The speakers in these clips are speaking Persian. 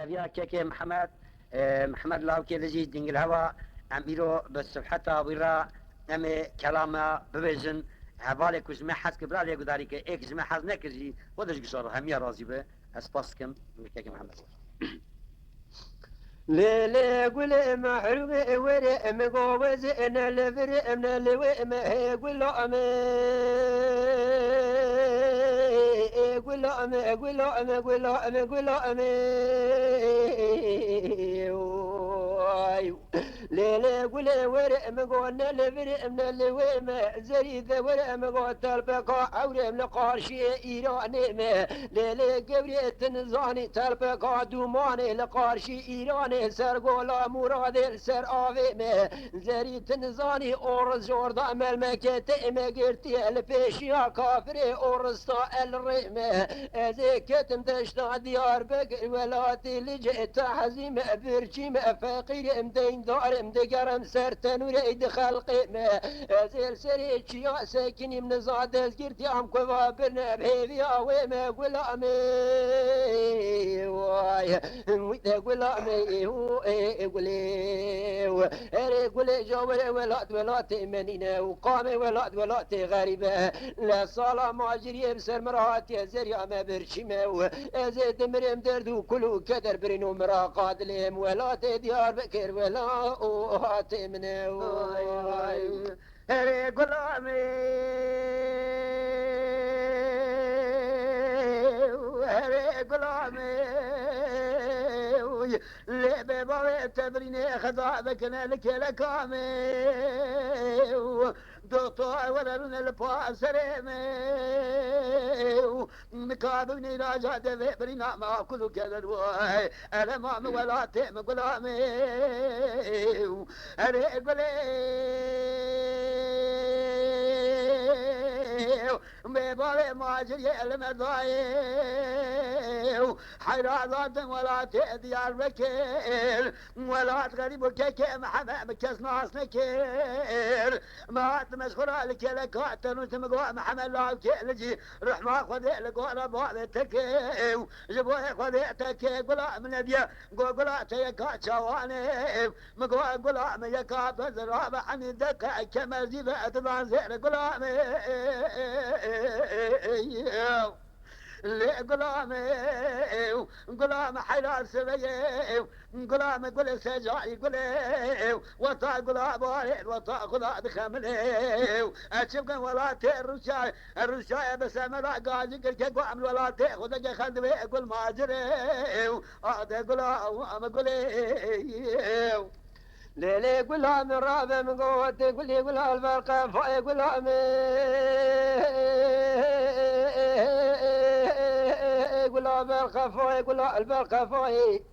أبيا كيكي محمد محمد لاوكي لجي دينج الهوا عم بيرو بالصفحة ويرا أمي كلامة ببيجن هوالي كوزمي حز كبرا لي قداري كي ايك زمي حز نكزي ودش قصار همية رازي به اسباسكم كيكي محمد ليلي قولي محرومي وري مقوز انا لفري من الوئم قول امي قول امي قول امي قول امي قول امي ليلي قولي وري مقونا لفري من الوئم زريد وري مقوت تلبقى عوري من قارشي ايراني ليلي قبري تنزاني تلبقى دوماني لقارشي ايراني سرگولا مراد سر آوی می زریت نزانی اورز جورد عمل مکت امگرتی الپیشیا کافر اورستا الریم از کتم دشتا دیار بگر ولاتی لجئت حزیم برچیم فقیر امدین دارم دگرم سر تنور اید خلقی می از السری چیا سکنیم نزاد از گرتی هم کوا برنب هیوی آوی می گلامی وای ویده گلامی قولي جاوري ولات منينة وقامي ولات غريبة لا صالة ماجري بسر مراتي زريا ما برشمة وزيد مريم دردو كلو كدر برينو مراقات لهم ولات ديار بكر ولات منه قلامي قلامي لعبة بابا تبريني خضاع بكنا لك لكامي دكتور ولا من الباس سريمي مكابني راجع دفع برينا ما كله كذا الواي أنا ما ولا تيم قلامي أنا قلي بابا ما جري المرضاي حيرات ولا ديار بكير ولا غريب وكيك محمد مكس ناس نكير ما تمسخر لك لك وانت مقوا محمد لا كيلجي روح ما خذ لك وانا بعد تكيو جبوا خذ تكي قلا من ابيا قلا تيكا شواني مقوا قلا من يكا بزرابه عن دكا كما زيبه تبان زين قلا قلام حلال سبيه قلام قل سجاي قل وطا قلام وارد وطا قلام خمله اشبك ولا الرشاي بس ما قاعد يقول قام ولا تاخذ خدمه قل ما جري هذا قلام قل ليلي قلام الرابع من قوتي قولي قلام الفرقة فاي قلام قلام الخفاي قلام الخفاي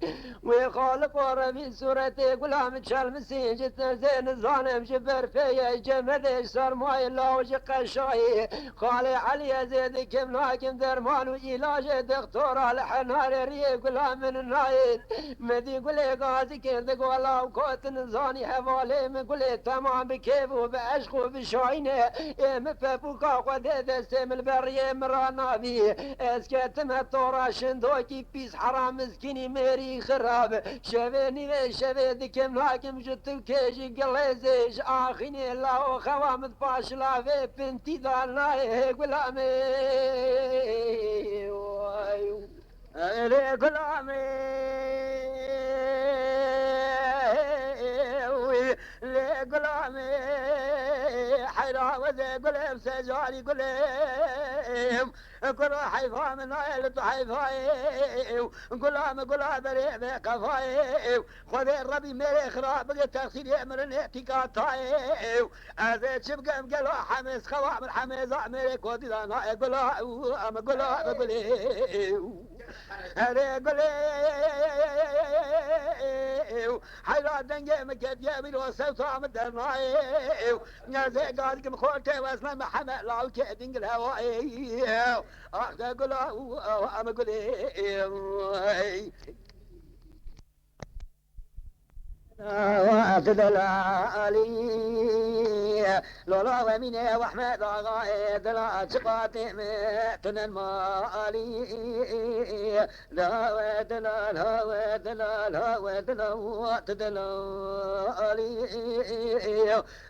ويخالق ورمي سورتي قلام تشال مسيج زين الظالم جبر فيا جمد صار ماي الله وجق الشاي خالي علي زيد كم لكن درمان وعلاج دكتور على حنار ري قلام من النايل مدي قولي غازي كيف قولا وكوت نزاني حوالي من قولي تمام بكيف وبعشق وبشاينه مفبوكا قد دستم البريه مرانا بي اسكتم الطورا شندوكي بيس حرام مسكيني ميري خراب شبيني شبي دكم لكم جتو كيجي قليزيش اخيني الله خوامد باش لا في بنتي دانا قلامي قلامي قلامي حيرا وذي قلم سجاري قلم قل حيفا من عيلة حيفاي قلام ريبي قفاي خذ الربي ميري خراب التغسيل يأمر اعتقاداي أذي شبقى مقلو حمس خوام حمس عمري كودي دانا قلام حيرا دنجي مكت يابي وصوت عمد الناي نازي قالك مخوتي واسنا محمد لاو كيدنج الهواي اخذ قلا واما قولي واخذ العالي لولا ومني واحمد غايد لا تقاتم تنمالي لا ودلا لا ودلا لا ودلا وتدلالي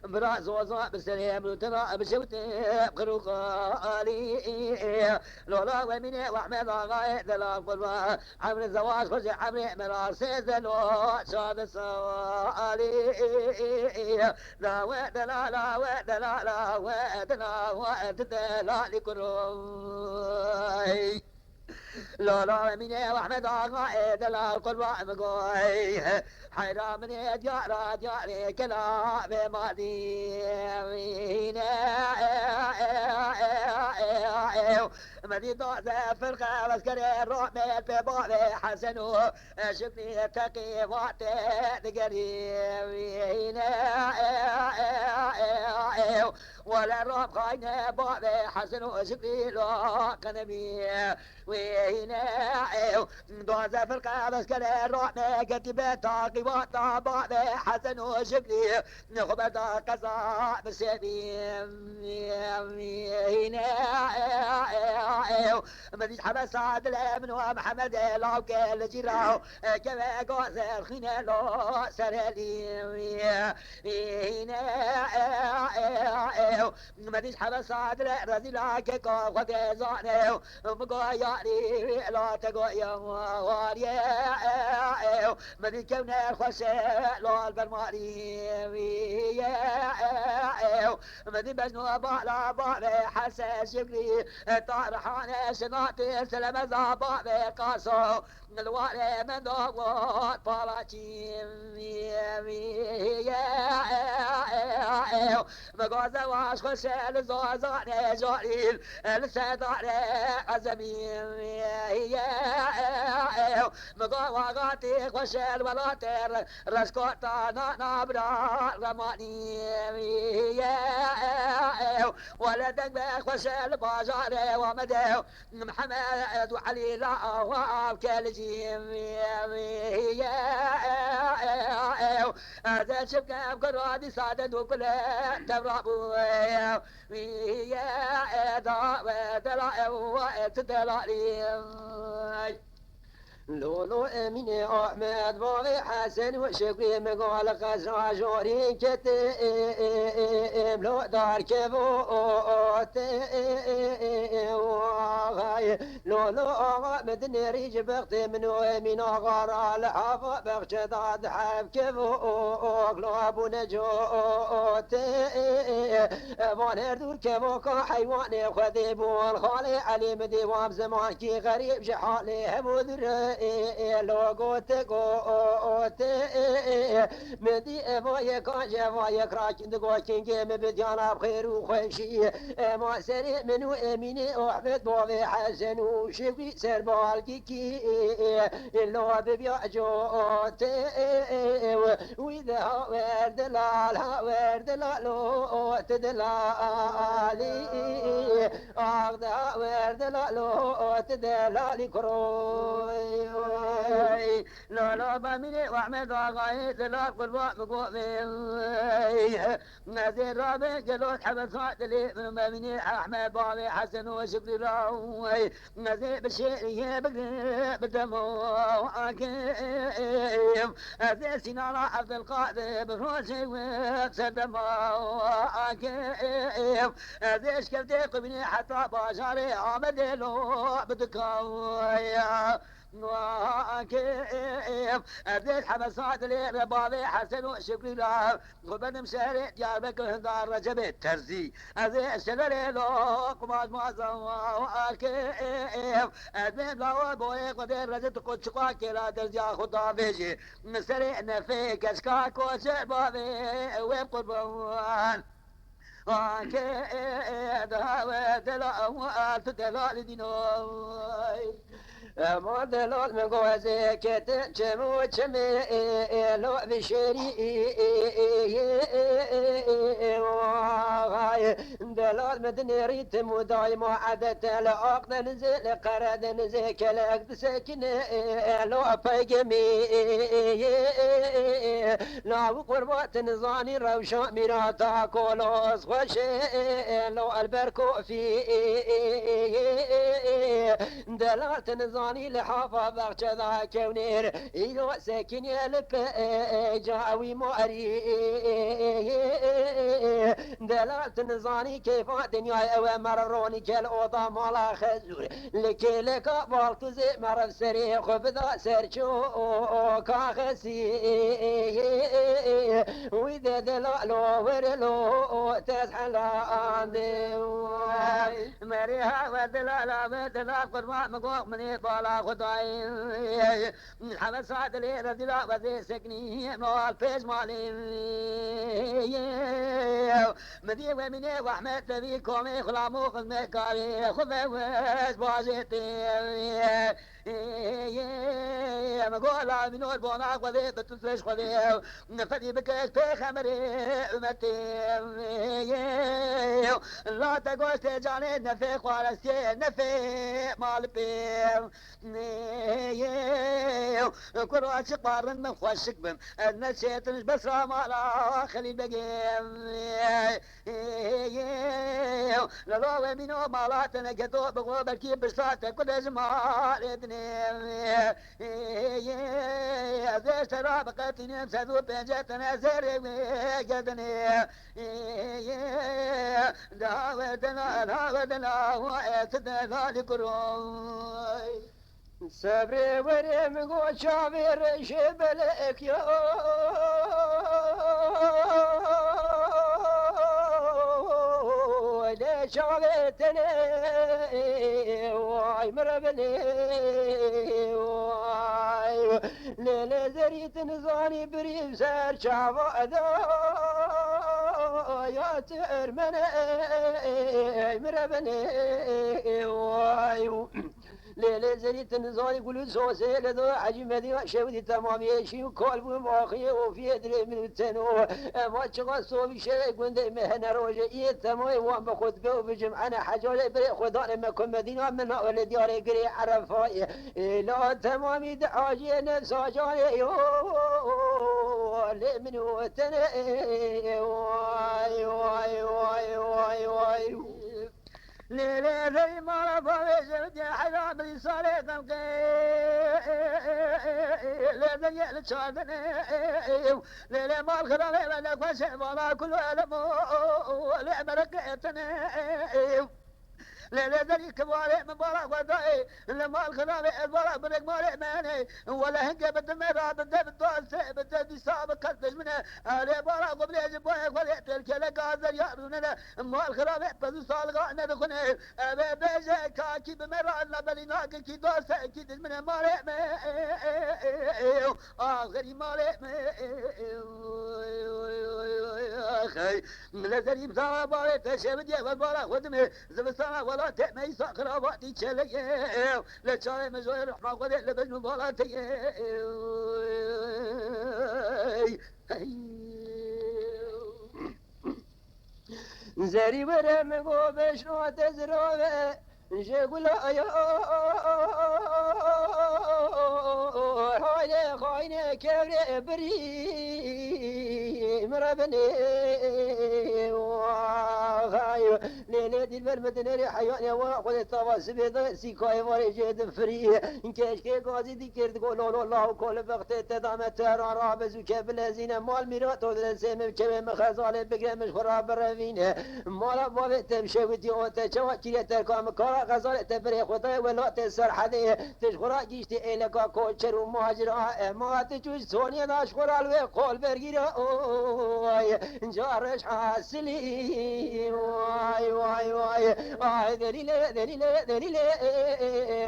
براز وزع بسليم وترى بشوت بخروق علي لولا ومني واحمد غايد لا قلبا عمر الزواج خرج عمر مراسي زلو شاد سوالي لا ودلا لا ودلا لا ودلا ودلا لكروي لولا مني واحمد غايد لا القربى مقوي حيرا مني ديارا دياري كلا بمادي مدي دوزة فرقة بسكري الروح ميت ببابي حسنو شفني تقي وقتي قريب ولا الروح خاينة بابي حسنو شفني لو قنبي وهنا دوزة فرقة بسكري الروح ميت تقي وقتي بابي حسنو شفني نخبتا قصا بسيبي هنا مديش حبس عادل من ومحمد لاوك الجيراو كما قوزر خينا لو سرالي هنا مديش حبس عادل رزي لاك قوة زانو مقاياري لا تقويا واريا مديش كونا خوش لو البرماري مديش بجنو بالا بالا حساس شكري طارحانة سناتي سلام زابا بقاسو الوالي من دوغوت بالاتي مقازة واش خسال زوزاني زوريل السيداني عزمي مقاوغاتي خسال ولاتر رسكوتا نابرا رماني ولدك بخسال بازاري ومدهو محمد وعلي لا وكالجيم هذا شبكة بقرادي صادد وكل تبرابو ويا دلا وتدلالي لولو امين احمد باغي حسن وشكري مقال قزا جوري كتيم لو دار كبوت لولو اغا مدني ريج بغتي منو امين غار العفا بغشداد حب كبوك لو ابو نجوت وانردور كبوك حيواني خذيب والخالي علي مدي وام زمان كي غريب جحالي همودر لوگوت گوت مدی وای کاج وای کراچند گوچنگ مبدیانا بخیر و خوشی ما سر منو امین احمد باوی حسن و شوی سربالگی کی لو ببیا جوت ویدا ورد لال ورد لالو تدلالی آغدا ورد لالو تدلالی کروی لا لا بامني واحمد غايد لا قربا مقومي نازل رابع جلوت حبس لي من بامني احمد بابي حسن وشكري راوي نازل بشيء بقري بدمو اكيم نازل سنارة عبد القادر بروسي وسدمو اكيم نازل شكفتي قبني حتى باشاري عمد له بدكاويا كيف أبديت حبسات لي ربابي حسن وشكري له غبن مشاري جابك هندار رجبت ترزي أذي الشلري لو قماش معظم كيف أدمين لا بوي قدر رجت قد شقا كلا درجا خدا بيجي مسري نفيك أشكاك وشبابي وقربان كيف دلا وتدلال دينوي ما دلال من قوزي كتن چمو چمي لو بشري دلال مدني ريت مداي ما عدت لعقد نزل قرد نزل كلاك سكن لو فاقمي لا قربات نزاني روشا ميراتا كولوس خوش لو البركو في دلالت نزاني لحافة بغشة ذا كونير إيلو ساكن يلب جاوي مؤري دلالت نزاني كيف دنيا أو مرروني كالأوضة مالا خزور لكي لك بالتزي مرف سري خبذا سرشو كاخسي وإذا دلالو ورلو تسحل عندي مريها ودلالا بدلا قربان مقوق مني بالا خداي الحمد سعد لي رجلا وزي سكني مال فيش مالي مدي ومني وحمد تبي كومي خلامو خدمي كاري خفوز بازيتي مقولا منو البونا خذي بتسلش خذي نفدي بكش في خمري أمتي لا تقول تجاني نفي خالصي نفي مال بيم كل عشق بارن من خوشك بم نسيت بس مالا خلي بقيم لو منو مالاتنا كتو بقول بكي بساتك كل زمان ابني زي شراب قتني سدو بنجتنا زري قدني داودنا واتدنا لكروي صبري وريم قوشابير شبلك يا شغلتني واي مربلي واي ليلة زريت نزاني بريم سار شعبا يا ترمني مربلي واي ليلة زريت نزاني قلو سوسي لدو عجيب مدي شودي تمامي شيو كالبو ماخي وفي ادري من التنو ما تشغل صوبي شيء قند مهنا روجه ايه تمامي وان بخد بو بجمع انا حاجة بري خدا لما كن مدينة من اول دياري قري عرفاي لا تمامي دعاجي نفسا جاني لمنو تني واي واي واي واي واي ليلة ذي ما رفض زوجي حرام لي صاريكم ليلة يأل شادني ليلة ما الخرا ليلة لك وشعب ولا كل ألمو لعب ركعتني ليلة ذي كباري مبارك ودائي لما الخرا البارك برك ماري ماني ولا هنجا بالدميرة بالدب الدوسي بالدب يصاب كالبش منه علي بارك وبلي جبويك وليت الكلك عزر يأروننا ما الخرا بزو صالقا ندخني أبي بيجي كاكي بمرة الله بليناك كي دوسي كي دش منه ماري آخري ماري أخي لذري بزاوة باري تشبدي والبارك ودمي زبستانا ولا تأمي ساقرا وقتي تشلي لشاري مزوي رحمة قدي لبجن بالاتي زري ورم قو بشنو تزروه جقول يا هاي خاينة كبر بري مربني وهاي ليلة المرمدني حيوان واخذ التواصل بيض سيكاي واري جد فري إن كاش كي قاضي ذكر تقول الله كل وقت تدام ترى رابز وكبل زين مال ميرات ودرسهم كم مخزال بقى مش خراب الرفينة مال بابه تمشي ودي أنت شو كذا تركام كارا غزال تفري خطأ ولا تسر حدي تشخرا جيشت إلك كوتشر ومهاجر ما تجوز سوني ناش خرال وقول برجيرا جارش حاسلي واي واي واي دليل دليل دليل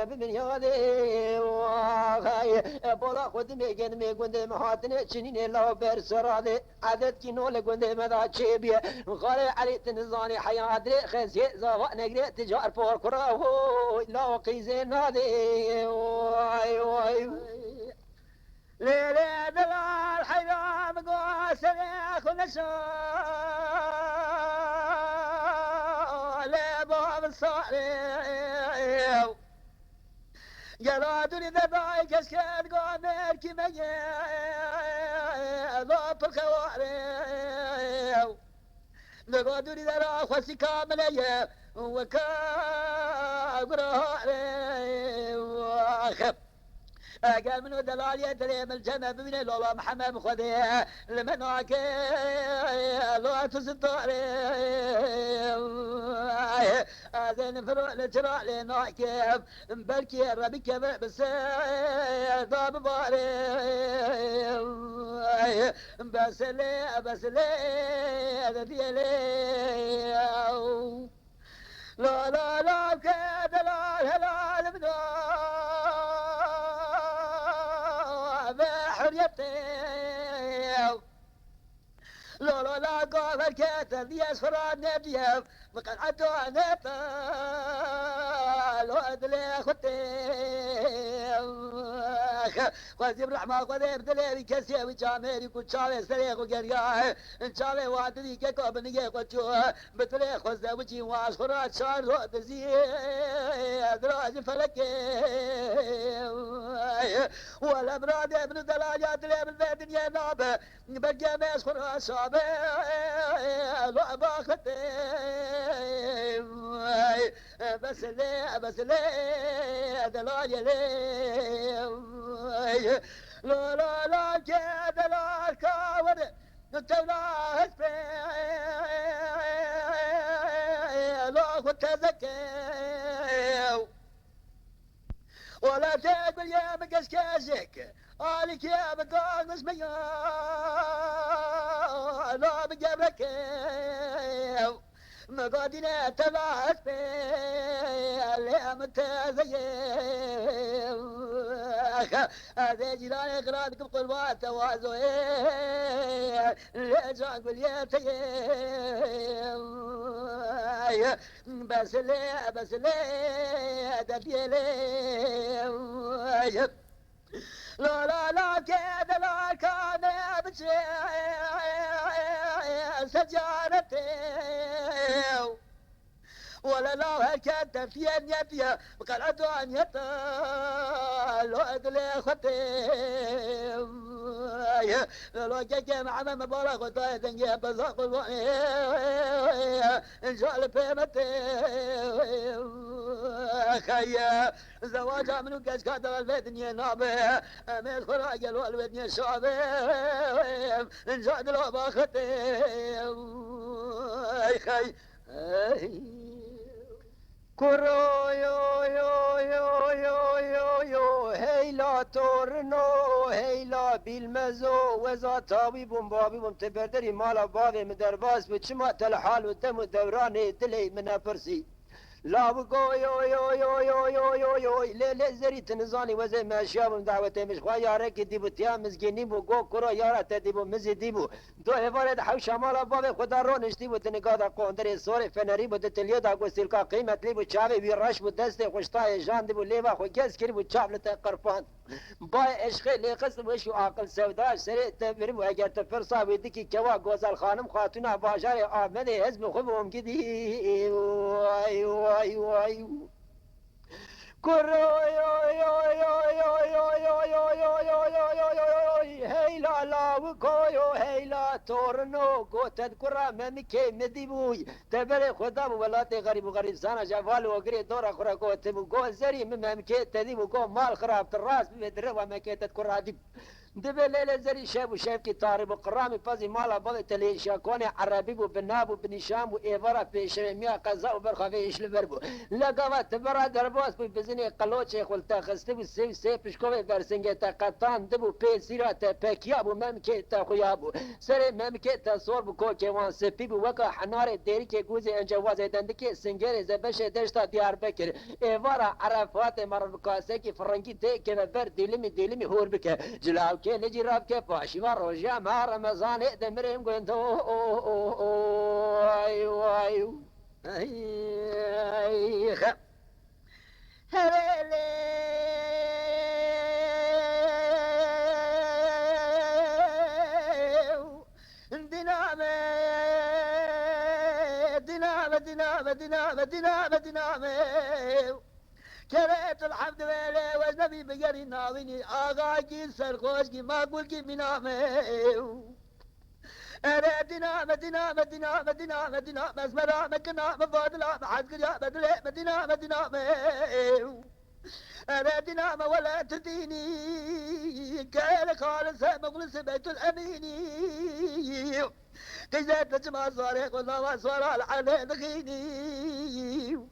بمنيادي واي بولا خود میگن میگند مهاتن چنین لا بر سراده عدد کی نول گند مدا چیبی خاله علی تنزانی حیات خزی زوا نگری تجار پور کرا لا قیزه نادی واي واي ليلة دلال حيرام قاسم ياخذ شال باب الصالح جرادني ذباي كسكت قامر كما ضاب الخواري لقادني ذرا خسي كامل وكابرهاري واخف قال منو دلال يدريم الجنة بمن الله محمد خذيه لمن عاكي الله تصداري هذين فروع لجرا لنا كيف بلكي ربي كيف بس ضاب باري بس لي هذا لي لا لا لا كدلال هلال بحريتي لا لا لا قال الكاتب دي اسفراد نبيا وقد عدوا نبتا لو ادلي اخوتي خذي برحمة خذي بدلي بكسي وجامري كوتشالي سريخ وقرقاه انشالي وادري كيكو بنيجي قوتشو بدلي خذي وجي واسفراد شار رو دزي دراج فلكي ولا براد ابن دلاجات لي من الدنيا نابه بقى ناس فراد شابه لو باختي بس ليه دلاجة ليه لا لا لا دلال كاور تولاه لا كنت زكي ولا تقول يا مقسكازك عليك يا مقاس ميا لا بقبلك مقادنا تبعت في اللي متزين هذا جيران اقرادكم قربات توازو لجان قلياتي بس لي دبي لي لا لا لا كذا لا كان بشي سجارتي ولا لا هكذا في يبيا وقال عدوان يطال لو ادلي اخوتي لو جاكي مع ما مبالغ وطاية تنجي بزاق الواني ان شاء الله بيمتي خيا زواجها منو كاش كاتب الفتنية نابي امير خراجل والفتنية شعبي ان شاء الله باختي خي كرو يو يو يو يو يو يو هيلا تورنو هيلا بالمزو وزا طبيب بابي تبردري مالا بابي مدرباس بچما تلحال ودم ودوراني دلي من فرسي لا بقو يو يو يو يو يو يو يو لي زري تنزاني وزي ما شابم دعوتي مش خوا يارك ديبو تيا مزگيني بو گو كرو يارا تديبو مزي ديبو دو هفارد حوش مالا بابي خدا رو نشتي بو تنقادا قوندري سوري فنري بو دتليو دا گوستيلكا قيمت لي بو چاوي بيرش بو دست خوشتاي جان ديبو ليبا خو گز كري بو چاو لتا قرفان باي عشق لي قسم وشو عاقل سوداش سري تبرم اگر تفرصا ويدكي كوا غوزال خانم خاتونا باجار احمد حزب خوبهم كدي واي واي واي كرو يو يو يو يو يو يو يو يو يو يو يو يو هيلا لا وكويو هيلا تورنو قوتد كرا ممكي مديبوي تبري خدام ولاتي غريب وغريب سانا جفال وقري دورا خرا قوتم قو زري ممكي تديبو قو مال خراب الراس بمدروا مكي تذكرها ديب دبي ليلة زري شاب وشاب كي طارب وقرامي بازي مالا بابي تلي شاكوني عربي وبناب وبنشام وإيفارا في شمية قزاء وبرخافي إيش لبربو لقوات تبرا دربوس بزني قلوتشي خلتا خستي والسيف سيف بشكوفي برسنجي تقطان دبو بي سيرا تبكيابو ممكي تخيابو سري ممكي تصور بكو كيوان سبيبو وكا حناري ديري كي جوزي انجوازي دندكي سنجيري زبشي دشتا ديار بكر إيفارا عرفات مربكاسي فرنجي تي كنا بر ديلمي هور بك جلاو كي نجي راب كي باشي ورجع مع رمضان دمرهم قلت ايو ايو اي خ دينامه دينامه دينامه دينامه دينامه دينامه كرهت الحمد لله والنبي بقري ناظني آغا کی سرخوش کی مقبول کی بنامه أنا دينامه دينامه دينامه دينامه دينامه اسمرامه كنامه فاضلامه حزق يا بدلامه دينامه دينامه أنا دينامه ولا تديني كاين خالص مخلص بيت الأميني كيزات تجمع صارخ والله صار على حالي دخيني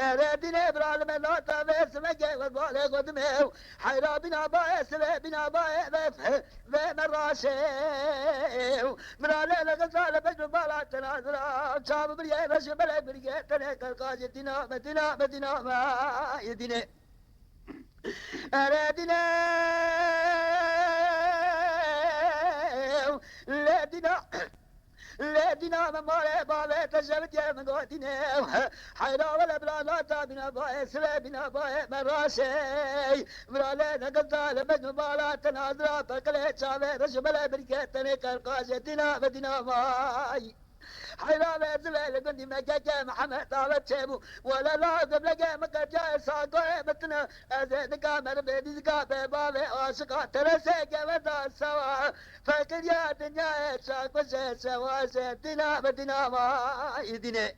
أنا ديني برالم لا تابس مجي والبالغ ودمه حيرا بنا بايس بنا بايس بين الراشي برالي لغزال بجر بالا تنازل شاب بريا بش بلا بريا تنك القاج دينامه دينامه دينامه يديني أنا دينا لا دينا لا دينا ممالي بابي تجربت يا مقوتنا حيرا ولا بلا لا تابنا باي سلا بنا باي مراسي بلا نقضى لبن بالا تنازل بكلي شابي رجبلا بركتني كالقاجة دينا ماي حيرا بيزل لقندي مكاكا محمد طالت شيبو ولا لازم لقى مكاكا ساقوي بتنا أزيد كامر بيدي كابي بابي عاشقا ترسيك ودا سوا فكر يا دنيا شاك وشي سوا سيدنا بدنا ما يدنا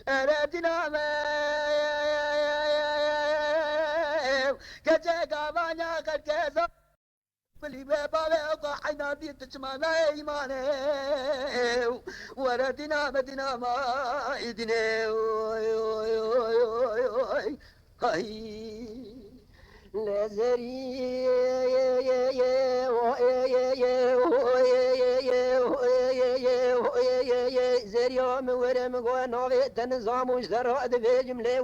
أنا دنا ما كجاكا بانيا كجاكا بلي بابا وقع حينا دي تجمعنا إيمانه وردنا مدنا ما إدنا لازري زريام ورم قناوي تنظام وشترى دبي جملة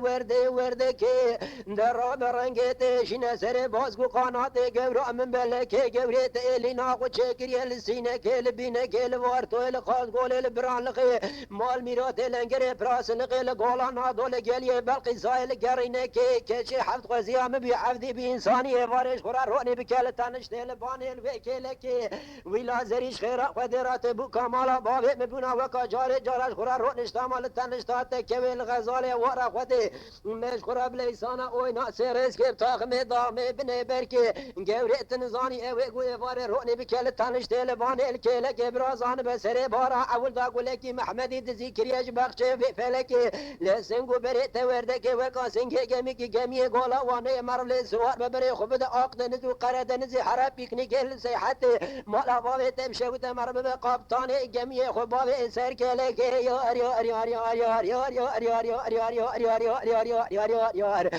ورده كي درا برنجت شنا سر بازقو قناتي قبرا من بلكي قبريت إلي ناقو تشكري السينة كي لبينا كي لوارتو الخاص قول البران لقي مال ميرات لنقري براس نقي لقولا نادو لقالي بلقي زايل قرينا كي كشي حفظ غزيام بحفظي بإنساني فارش خرا روني بكالتانش تلباني الوكي لكي ويلا زريش خيرا قدرات بو كمالا بابي مبونا وكا جاري جارش خورا رونش تامال تنشتات كوي الغزالي ورا خودي مش خورا بليسانا اوينا سيرس كيب تاخمي دامي بني بركي قوريت نزاني اوي قوي فاري روني بكال تنشت لباني الكيلة كبرازان بسري بارا اول دا قولكي محمدي دزي كرياج بخشي في فلكي لسنقو بريت وردكي وكا سنكي جميكي جميع قولا واني مرلي سوار ببري خبدا اقد نزو قرد نزي حراب بيكنيكي لسيحتي مالا بابي تمشي وتمر بقبطاني جميع خبابي سركلك يار يار يار يار يار يار يار يار يار يار يار يار يار يار يار يار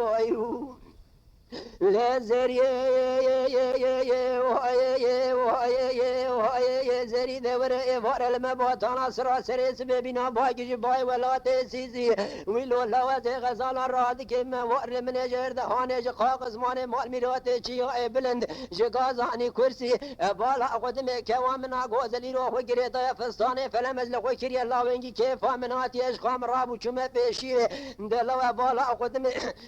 يار لازري زري دور إفار المباطن سرا سريس ببنا باقي باي ولا تسيزي ويلو لوات غزال راد كم وار من جرد هانج قاق زمان مال ميرات شيا بلند جغازاني كرسي بالا قدم كوامنا غوزلي روح غريتا فستان فلمز لو كري الله وينجي كيف منات يشقام رابو چما بشي دلوا بالا قدم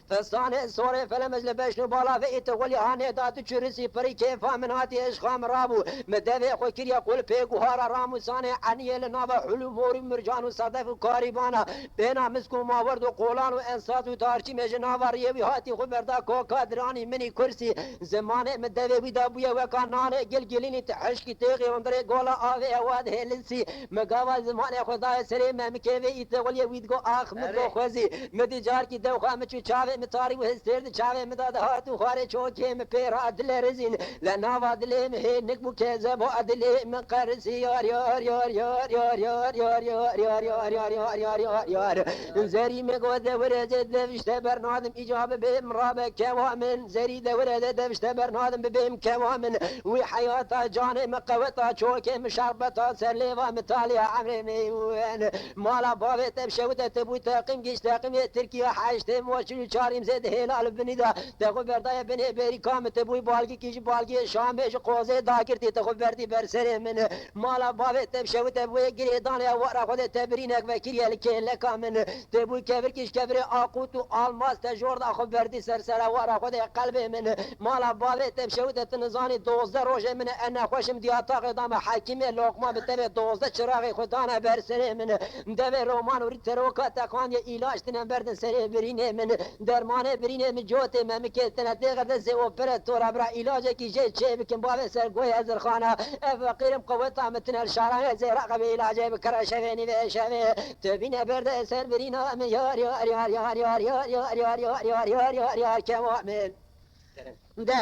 فستان سوري فلمز لبش بالا في تقولي هاني دات چرس كرسي بري كيفا من هاتي اشخام رابو مدافع خو كريا قول بيقو هارا رامو ساني عني لنابا حلو موري مرجان وصدف وكاريبانا بينا مسكو ماورد وقولان وانسات وتارشي مجناوا ريوي هاتي خو بردا كوكا دراني مني كرسي زمانه مدافع بيدا بويا وكانانه جلجليني تحشكي تيغي وندري قولا آوي اواد هيلنسي مقاوا زمانه خدا سري ممكيوي ايتغولي ويدگو آخ مدو خوزي مدي جار کی دو خامچو چاوي متاري وهسترد چاوي مداد هاتو خاري چوكي مپيرا دل رزين لناوا دل مهي نكبو كذبو دل من قرسي يار يار يار يار يار يار يار يار يار يار يار يار يار يار يار زري مقو دورة دفشت برنادم إجابة بمرابة كوامن زري دورة دفشت برنادم ببيم كوامن وحياتا جاني مقوتا چوكي مشربتا سليفا متاليا عمري ميوان مالا بابي تبشوتا تبوي تاقم جيش تاقم تركيا حاجتم وشنو چاريم زد هلال بنيدا تخو بردايا بني بيري كام تبوي بالكي كيش بالكي شام بيش قوزي داكرتي تخو بردي برسري من مالا بابي تبشوتا تبوي قريدان يا ورا خود تبرينك وكريا لكين لكا من تبوي كبر كيش كبر آقوت و آلماس تجورد أخو بردي سرسرا ورا خود قلبي من مالا بابي تبشوتا تنزاني 12 روجه من أنا خوشم دياتا قدام حاكمي لوقما بتبي 12 چراغي خدانا برسري من دبي رومان وريتروكا تقان يا إلاج تنبردن سري برينه من درمانه برينه من جوتي ممكن تغد زي اوبراتور ابرا علاج كي جي تشي بكم باب سر گوي هزر خانه فقير قوتها متن الشارع زي رقم علاج بكره شفيني بشفي تبين برد سر برينه من يار يار يار يار يار يار يار يار يار يار يار يار يار كمؤمن ده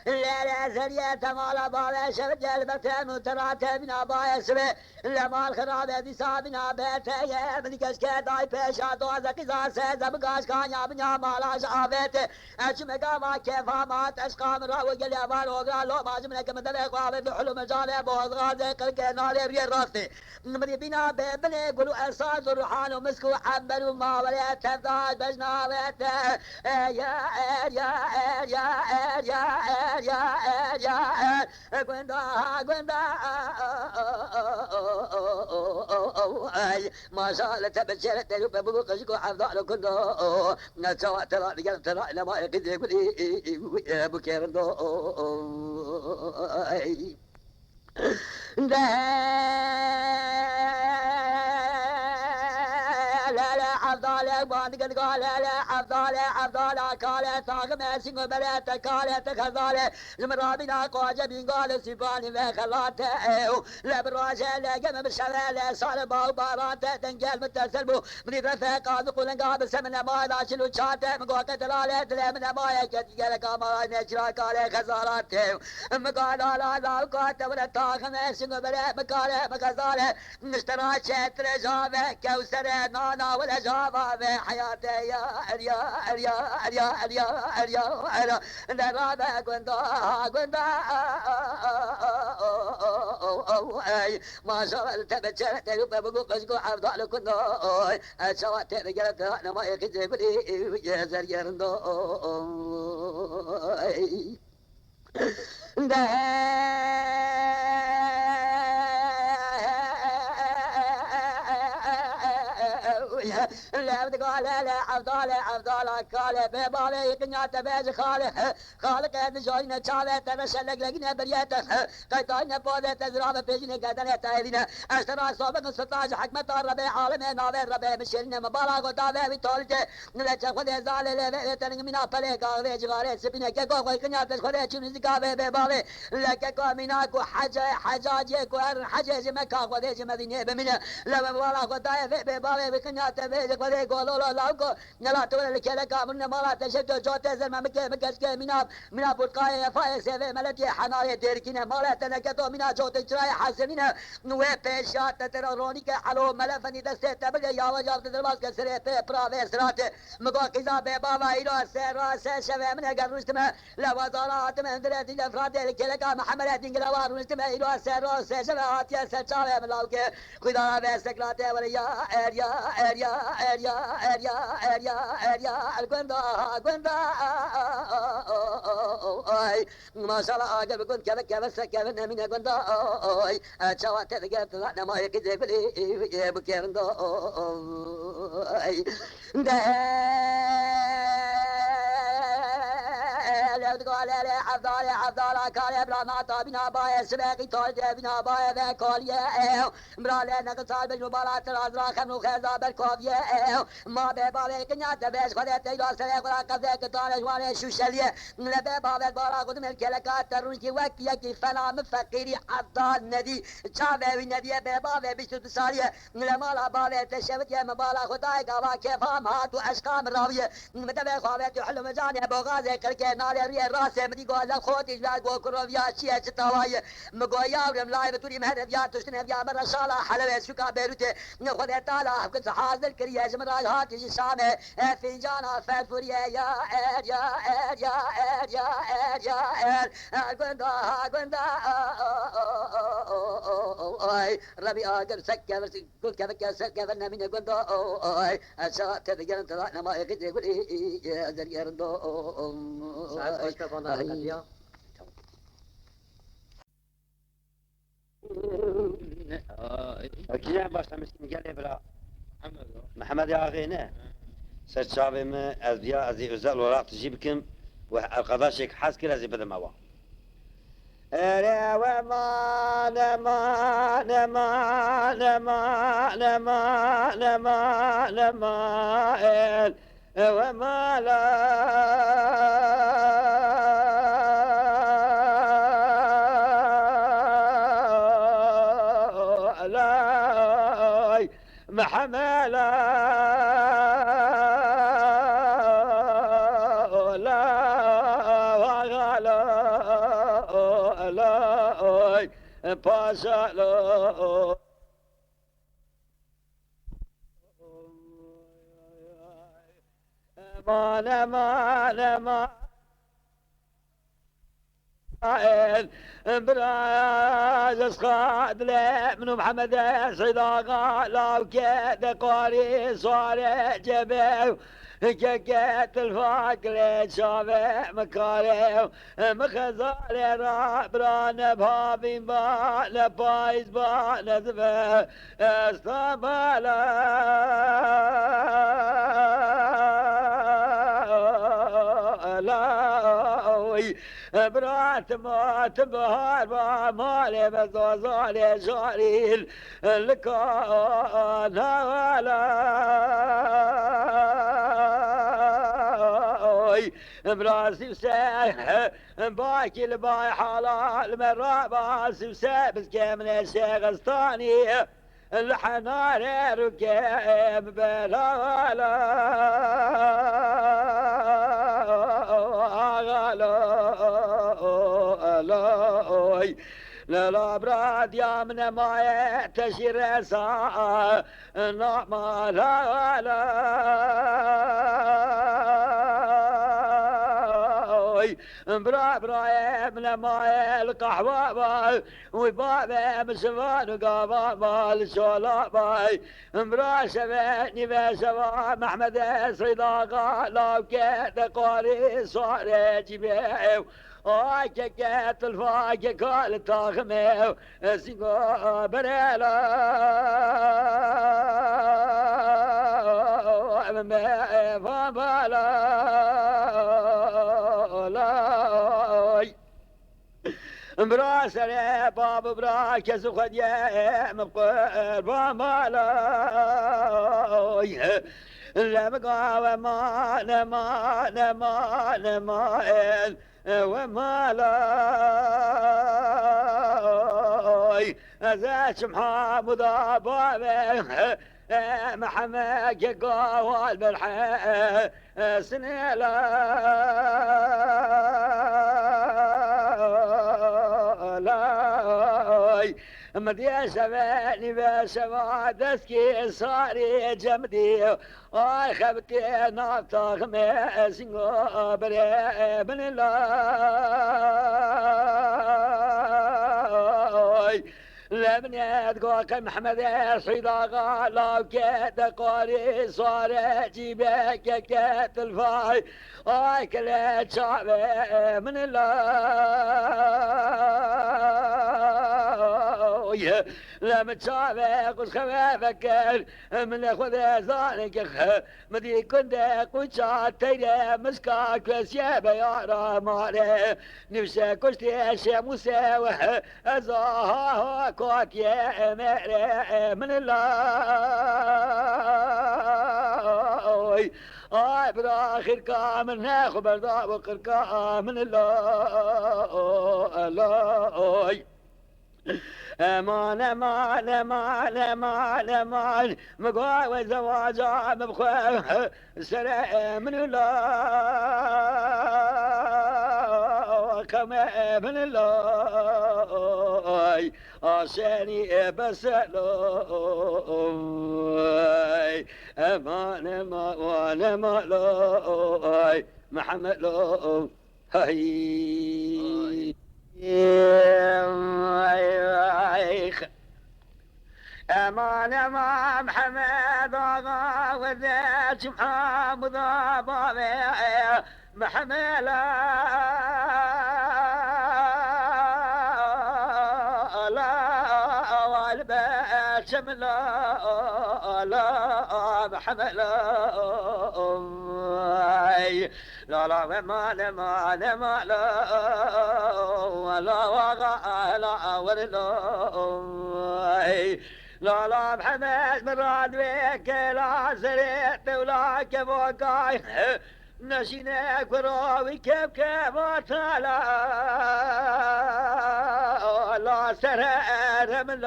لا لا زريا تمالا بالا شبت البتة متراتا بنا بايا سبه لما الخرابة دي سابنا بيتا يا من كشكا داي بيشا دوزا قزا سيزا بقاش كانيا بنا مالاش آبيت اشمقا ما كيفا ما تشقام راو قل يابان وقرا لو ما جمنا كمدل اقوابي بحلو مجالي بوز غازي قلقي نالي برير راستي نمري بنا بيبني قلو ارسال الروحان ومسكو حبل وما ولي تفضاج بجنا بيتا يا يا يا يا يا يا قندا ما شاء الله تبشر تلوب ابو قشكو حفظ كندا نتسوى ترى بقلب ترى لما يقد يقول ابو كيرندو عبدالله بعد قد قال لا عبدالله قال طاقم سنگ بلات قال تخزال المرابنا قاجبين قال سيباني وخلاته لبراجه لقم بشغال صار باو بارات تنقل متسلبو من رفع قاد قولن قاب سمنا ما داشلو شاته من قوة دلاله دلمنا ما يكت قال قام نجرا قال خزالاته مقال لا قات ولا طاقم سنگ بلات قال مخزال نشترى شتر جابه كوثر نانا ولا جابه حياتي يا يا نرابه قندا ما شاء الله تبتشر تلوب بقو قشكو عبدالله كندا شوات رجلت انا ما يكزي قولي يا زريرندو لا عبدالله قال ببالي يقنيا تباج خالق هذا جاينا چاوه ترشلق لقنا برياته قيطانا بوده تزراب بيجني قدنا تايدنا اشترى صابق ستاج حكمت الربي عالم ناوه الربي مشيرنا مبالا قدابه بطولته نلچه خود ازال لوه تنگ منا پله قاوه جغاره سبینه که گو قنيا تشخوره چون زکاوه ببالي لکه کو منا کو حجاج کو حجاج مکا خود مدینه بمنه لو مبالا قدائه ببالي بقنيا تباج خود قولو لاوكو نلا تقول لك لك من مالا تشد جوت زلمه مكسك منا برقايه فايس ملتي حنايه ديركينه مالا تنكتو منا جوت جراي حسنينه نو بيشات ترونيك حلو ملفني دسته تبل يا وجاب تدرباس كسره براوي سرات مكو كذا بابا ايرو سرا سشوه من قرشتما لا وزارات من درتي الافراد لك محمد دينغلاوار رشتما ايرو سرا سشوه اتيا سچاوه ملاوك خدا بسكلاته ولا يا القندا ما شاء الله قبل كنت كذا سكبنا من القندا شوات ذقت لا ما يكذب لي بكرندا قال لي عبد الله قال بلا ما طابنا بايا سباقي طالب بنا بايا ذا قال يا مرا لنا قصال بالمباراه الازرق خمو خزا بالكوفيه ما ببالي كنيا تبس خدت الى سلاق ولا قذاك طال جوان شوشليه لبا بابا بارا قد من كلكات ترونكي وكيكي فنا مفقيري عبد ندي شافه النبي بابا بيشت ساليه لما لا بابا تشوت يا مبالا خداي قوا كيف هات واشقام راويه متبع خوات حلم مجاني بوغاز كركه نار راسه مدي قال خودي لا قو كروفيا شي توايه مقويا ورملاي بتوري مهد يا تشتني يا مر شالا حلوه سكا بيروته نخذ تعالى كنت حاضر كريا جمرا هات شامه فنجانا فاتوريا يا قندا ربي اقر سكه قلت كذا سكه من قندا اشات تذكر طلعنا ما يقدر يقول يا ذريا رندو كيان باش مسكين قال لي بلا محمد يا اخي نه سرچاوي من ازبيا ازي ازال وراق تجيبكم والقضاشك حاس كلا زي بدل ما هو وما نما نما نما نما نما نما وما لا محمل Pasa lo ما براز خاد له من محمد صداقة لو كده قاري صار جبه كيكت الفاكلة شافع مكاريو مخزاري رابران بهابي با لبايز با نزفه استمالا لاوي برات مات بهار مالي بزوزالي جاريل لكان ولا براسي وساح باكي الباي حلال مرة باسي وساح بس كم الشيخ اسطاني الحنار ركاب بلا ولا لا براد يا من ما تشير ساعة نعم لا برا من ما القحوة وبابا مسفان وقابا مال شولاباي برا شباني بسوا محمد صداقة لو كانت قاري صار جبايو كيكات الفاكة قال تاخمي سيقو بريلا فابالا لاي براسل باب براكز خديا مقر فابالا لبقى وما نما نما نما وما لاي ذات محمد ابوابه محمد قوال بالحياة سنيلا لاي مدي سباني بسوا دسكي صاري جمدي خبتي ناطق ماسنغو بري بن الله لمن يدقوك محمد صداقة لو كانت قاري صار جيبك كات الفاي كل شعب من الله لما تشافق وخفافك من اخذ ذلك مدي كنت قشات تيري مسكاك وسيابة يا رمالي نفسك كشتي شموسة أزاها كوت يا أمير من الله براخر كامل ناخذ برضا وقر كامل الله امان امان امان امان امان مقاوي زواجا مبخواه سرع من الله كما من الله عشاني بس الله امان امان امان الله محمد الله هاي امان امان محمد اغا وذات محمد ابا محمد لا والبات شملا لا محمد لا لا ما لا ما لا ما لا ولا وغا لا ولا لا لا محمد مراد بك لا سريت ولا كفوكاي نشينك وراوي كيف كيف تعالى لا سرر من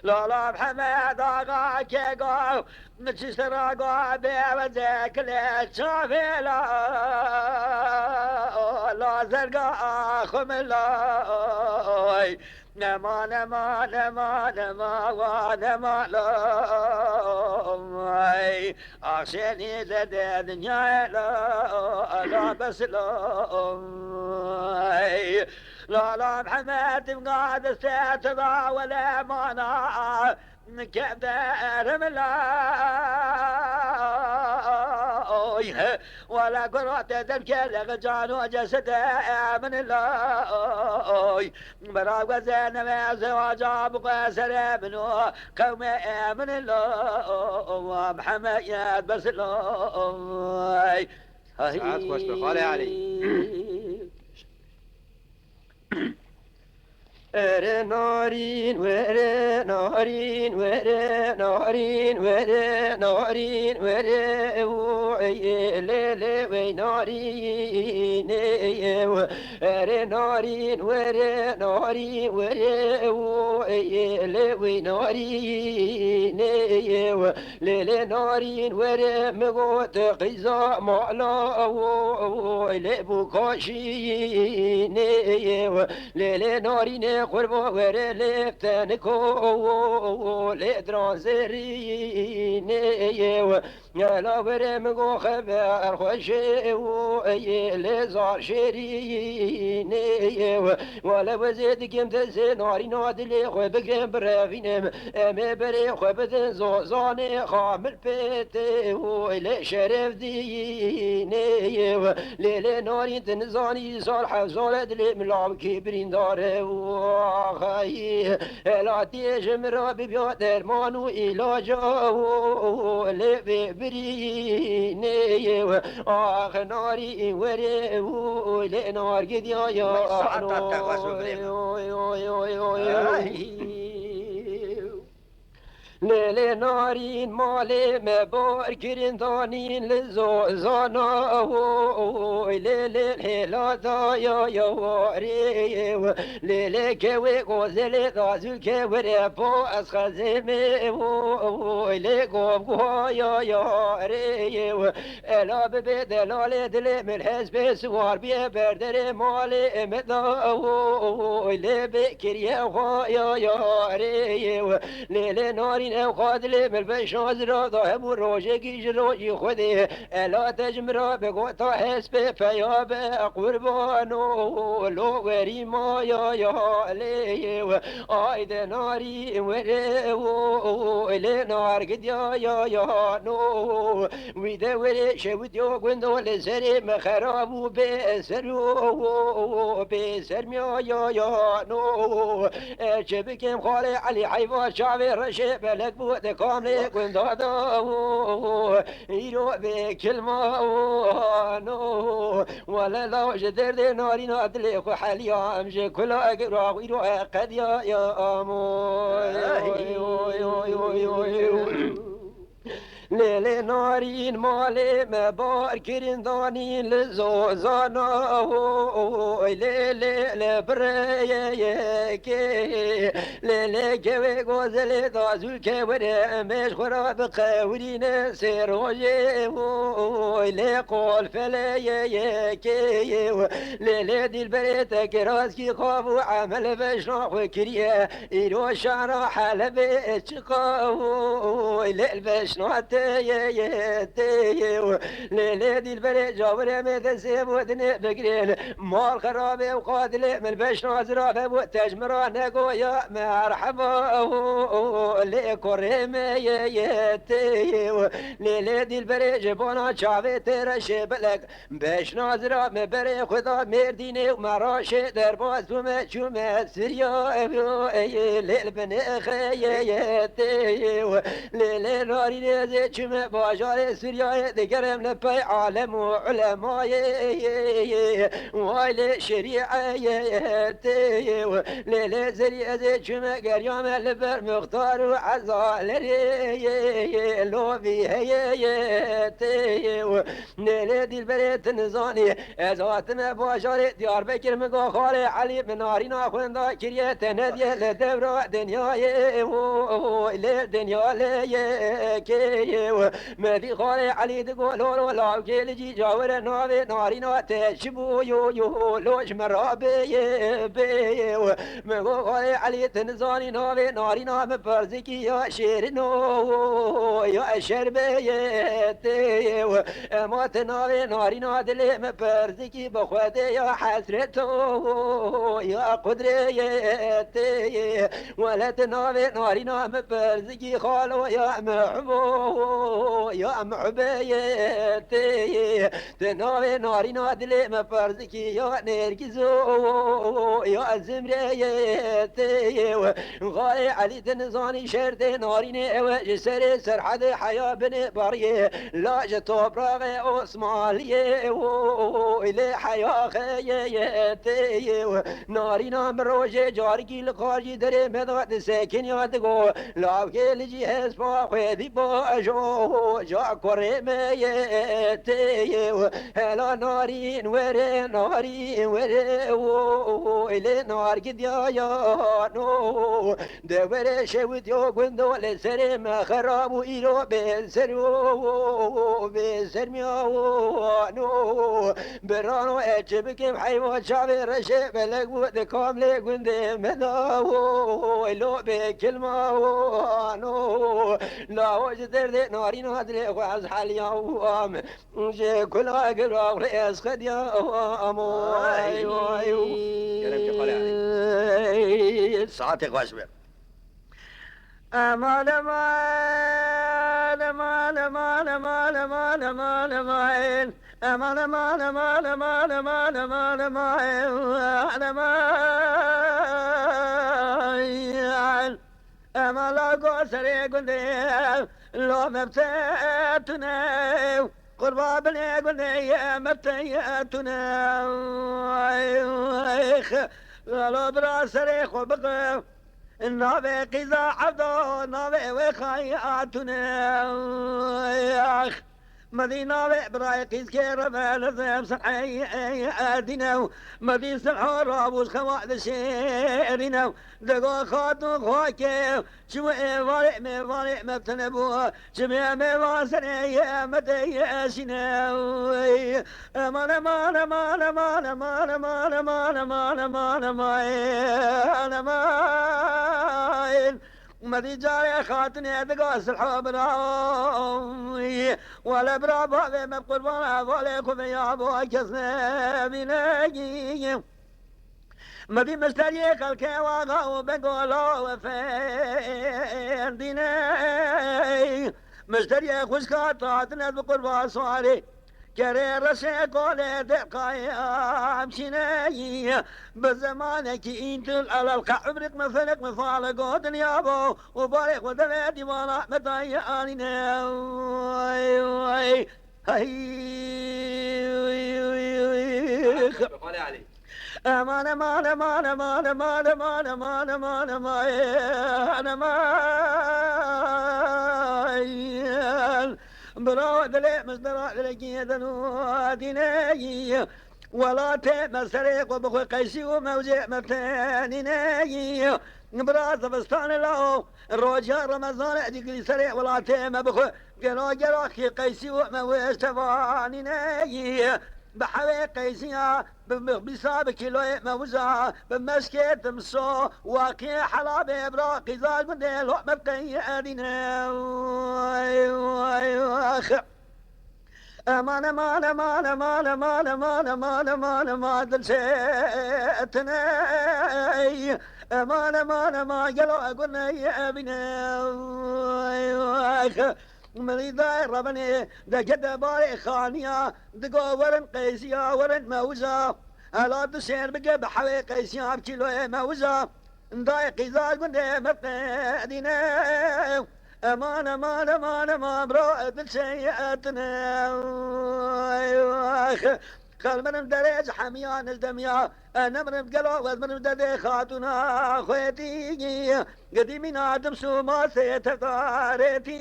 لا لا محمد آقا كيقو نتشتر آقا بيوزيك لتشافي لا زرقا خم الله نما نما نما نما ونما لا عشاني زاد الدنيا لا بس لا لا محمد مقعد استعتضى ولا مانع كيف دار ولا قرأت تبكي لغجان وجسد من الله براق وزين ما زواجا بقاسر منه قوم من الله محمد يا بس الله ساعات خوش بخالي علي ere narin vere narin vere narin vere narin vere u le le ve narin ere narin vere narin vere u le ve narin le le narin vere megot qiza ma'la u le bukashi le le narin قربو وري لفتنكو لدرازرين يلا وري مغو خبر خوشيو لزار شيرين ولا وزيد كم تزناري نادلي خو بكم برافينم امي بري خو بدن زاني خامل بيتو لشرف دين ليلة ناري تنزاني صار حزال دلي ملعب كبرين داره خاي لا تيجم ربي بيوت درمانو علاجه لبي بريني اخ ناري وري لنار قد يا ليلة نارين مالي مبار كرندانين لزوزانا ليلة الهلاتا يا واري ليلة كوي غزل غازل كوري بو أسخزمي ليلة قوم يا ري الا ببيت لالي دلي من حزب سوار بيه بردر مالي مداو ليلة بكريا يا ري ليلة نارين نارين وقادل بالبش نازر ذهب وروجي جروجي خذي لا تجمر بقوتا حسب فياب قربانو لو غري ما يا لي ايد ناري ورو الى نار قد يا نو ويدا وري شود يو غندو لسري مخرب بسرو بسر يا نو شبكم خالي علي حيوان شعبي رشي بلك بود كامل غندو دو يرو بكلمه نو ولا لو جدر دي ناري نادلي خو حالي امشي كل اقرا ويرو قد يا ليلي نارين مالي مباركين دانين لزوزانا ليلي لبريكي ليلي كوي غوزلي دازول كوري مش خراب قورين سيروجي ليلي قول فليكي ليلي دي البريت كراسكي خافو عمل بشناخ وكريه إيرو شعر حلبي اتشقاو ليلي البشنات ليلي دي البريد جاوري متسيب ودني بقرين مال خرابي وقاتل من بشنا زرافة وتجمرا نقو يا مرحبا لي كريمي ليلي دي البريد جبونا شعبي ترشي بلك بشنا زرافة مبري خدا مرديني ومراشي درباز ومشومة سريا للبني خيتي ليلي ناري نزي چم باجار سریای دگرم لپی عالم و علمای وایل شریعت لیل زری از چم گریام لبر مختار و عزالری لوبی هیت لیل دیل برت نزانی از آتم باجار دیار بکر مگا خال علی منارینا خوندا کریت ندیه لدبر دنیای لیل دنیا لیکی مدي خالي علي تقول ولا كيلجي جاور نوي نارينا تشبو يو لوش مرابي بي مغو خالي علي تنزاني نوي نارينا مبرزكي يا شيرنو يا شربي ما تنوي نارينا دلي مبرزكي بخوتي يا حسرتو يا قدريتي ولا تنوي نارينا مبرزكي خالو يا محبو يا محبيتي تنوي نارينا دلي مفرزكي يا نرجزو يا زمريتي غالي علي تنزاني شرتي ناريني وجسر سرحد حياة بن باريه لا جتوبراغي اسماليه إلي حياة خيتي نارينا مروجي جاركي لقاجي دري مدغت ساكن يادقو لا كيلجي هسبا خيدي باجو جا كريميتي هلا نارين وري نارين وري إلي نار قد يا نو دوري شوت يو قندو لسري ما خرابو إلو بسرو بسرميو نو برانو اجبكم حيوان شعبي رشي بلقو دكام لي قندي مداو إلو بكلمة نو لا وجدر دي نارين هدري وعز حالي وام جي كل غاقر ورئيس خد يا أمو ساعتك واسبر أمان أمان أمان أمان أمان أمان أمان أمان أمان أمان أمان أمان أمان أمان أمان أمان أمان لا قصري قندي لو مبتاتنا قربا بني قندي مبتاتنا لو براسري خبق النابي قذا عبدو نابي وخياتنا مدينة براي قيس كير بالذيب صحي أدينا مدي سحور رابوس خواد شيرنا دقو خاطو خواكي شو فارق مبتنبو شمي مواصري متي أسنا أمان أمان أمان أمان أمان أمان أمان أمان أمان أمان مدي جاري خاتني دقاس الحب راوي ولا برابا ما قربان فالكم يا ابو كسنا بلاقي مدي مشتري خلقي واغا بقولو وفين ديني مشتري خشكات عدنا بقربان صاري كري رشي قولي دقايا شناي بزمانك انت على القعبرك مفلك مفالق ودن يابو وبارك ودن ديوانا متاي آلنا هاي قال يا علي امان امان امان امان امان امان امان امان امان براد لي مصدر لكي دنوديني ولا تمسرق وبخو قيسي وموجع مفتانيني براز بستان له الرجاء رمضان اديك لي سريع ولا تم بخو قالوا جراخي قيسي وموجع تفانيني بحوي قيسيا بساب كيلو موزع بمسكت مصو واقي حلابي براقي زال من ديلو مبقي ادينا امان امان امان امان امان امان امان امان امان دلشتني امان امان امان قالوا قلنا يا ابنا مريضة ربني دا جدا باري خانيا دقو ورن قيسيا ورن موزا الا تسير بقى بحوي قيسيا بكيلو موزا نداي قيزال من دي مقادينا امان امان امان امان برو بالسيئاتنا خال من دريج حميان الدميا انا من قلو من دري خاتنا خويتي قديمين ادم سوما سيتقارتي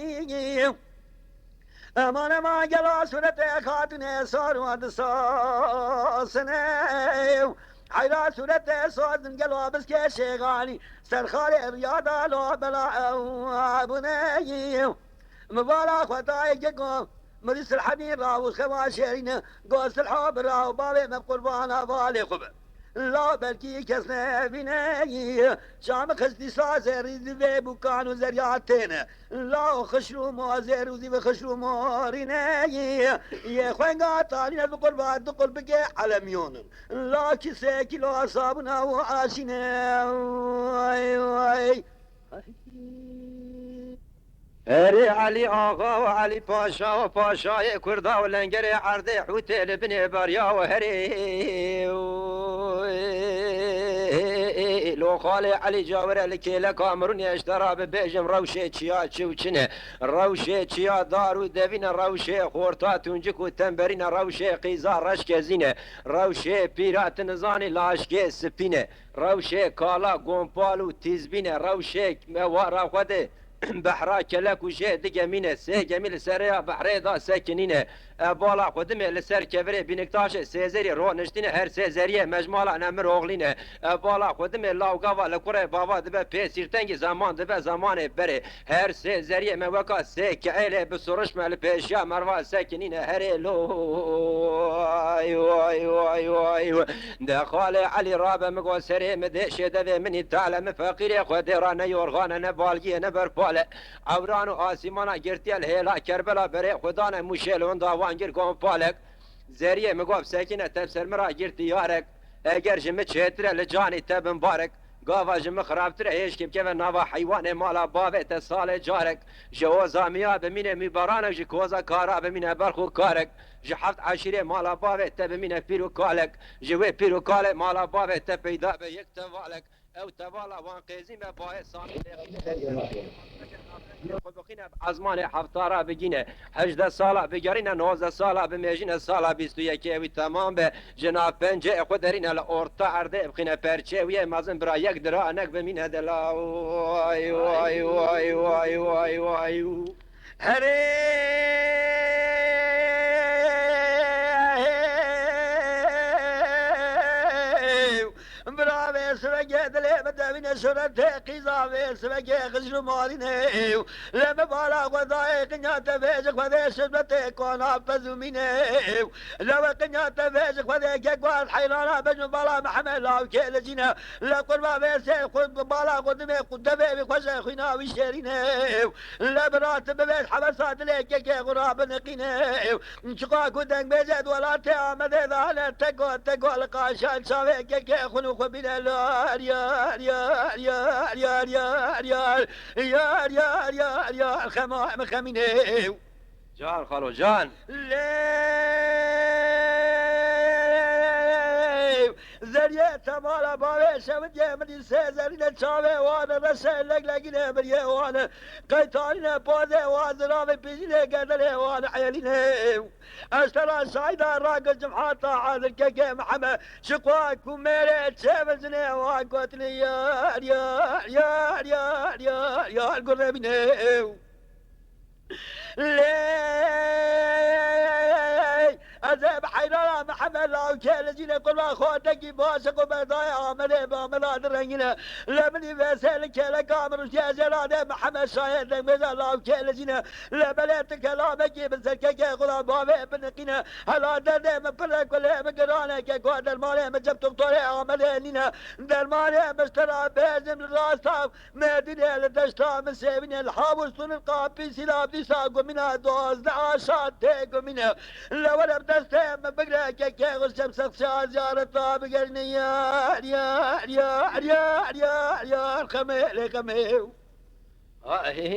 امان ما قلو سورة خاتنا صار واد صاصنا حيرا سورة صاد قلو بس كشيغاني سرخال رياضة لو بلا ابني مبارك وطاي جقو مريس الحبيب راو خواشيرين قوس الحب راو بابي مقربانا بالي خبر لا بلكي كسنا بناي شام خستي سازر ذي بوكانو زرياتين لا خشرو مازر وذي خشرو ماريناي يا خوين قاطالين بقربان دقل بقى على ميون لا كسا كيلو اصابنا وعاشنا واي هري علي آقا وعلي پاشا و پاشای کردا و لنگر عرض حوت لبن بریا و هري لو خالي علي جاور لكي لكامرون اشترى ببيجم روشي چيا چوچنه روشي چيا دارو دبين روشي خورتات ونجكو تنبرين روشي قيزا رشكزينه روشي بيرات نزاني لاشكي سبينه روشي كالا قنبالو تيزبينه روشي موارا خده بحرا كلاك وجه دقا مينة سي جميل سريع بحري دا ساكنينة بالا قدمي لسر كبري بنكتاش سيزري رو نشتينة هر سيزرية مجمالا نمر اغلينة بالا قدمي لاو قاوا لكوري بابا دبا بي سيرتنگي زمان دبا زمان بري هر سيزرية موكا سي كعيلة بسرش مال بيشيا مروا ساكنينة هري لو ايو دخالي علي رابا مقو سري مدهشي دبي مني تعلم فقيري خديرانا يورغانا نبالجي نبر عوران و آسیمانا گرتی الهیلا کربلا بره خدانا مشیلون داوانگیر کن پالک زریه مگوب سکینه تبسر مرا گرتی یارک اگر جمع چهتره لجانی تب مبارک گاوا جمع خرابتره هیش کم که نوا حیوان مالا باوه تسال جارک جو زامیا بمینه میبارانه جی کوزا کارا بمینه برخو کارک جی حفت عشیره مالا باوه تب بمینه پیرو کالک جوه پیرو کالک مالا باوه تب پیدا به یک توالک او توالا وان قیزیم باید سامی بخينا عزمان حفتارا بجينا 18 سالا بجارينا 19 سالا بمجينا سالا 21 تمام به جناب پنجه خدرينا لأورتا عرده بخينا پرچه ويه مازن برا یک درا انك بمين هدلا واي واي واي واي واي واي برافو سبقه دلي مدامين سورة قيزابي سبقه غزل ماليني لما بالا غذائي قنيات فيزق وذي سبتي كونا بزوميني لما قنيات فيزق وذي كيكوان حيرانا بجن بالا محمد لاو كيلجينا لا قربا بيسي قد بالا قدمي قدمي بخوشي خينا وشيريني لا برات ببيت حبسات ليك كي غراب نقيني شقا كدنك بيزيد ولا تعمد ذا تقو لقاشان ساوي كي خنوخ بنا اليار يار يار يار يار يار يار يار يار يار يار خما خميني جان خالو جان زرية تمالا باوي شمد يمني سيزرين تشاوي وانا رسالك لقنا مريه وانا قيتانينا بوزي وازرامي بيزيني قدري وانا عياليني اشترى سايدا راق الجمحاطة عادل كيكي محمد شقواك وميري تشافزني واقوتني يار يار يار يار يار يار قربيني ليه أذهب حيرانا محمد لاو كالجين قل أخواتك باسق وبدايا عملي بعملات رنجنا لمني بسالك لك عمر الجازرة محمد شاهد لك مزا لاو كالجين لبليت كلامك بسكك غلا بابي بنقينا هلا دردي من بلك ولا مقرانا كقوات المالي مجب تقطري عملي لنا درماني مشترى بازم الغاصة مدينة لتشتى مسيبين الحاوس تنقى بسلاب دي ساقو منها دوز دعاشات تيقو منها لو انا بدستهم بقرا كي غشم سفشا زيارة طابق النيار يار يار يار يار يار خميل خميل واي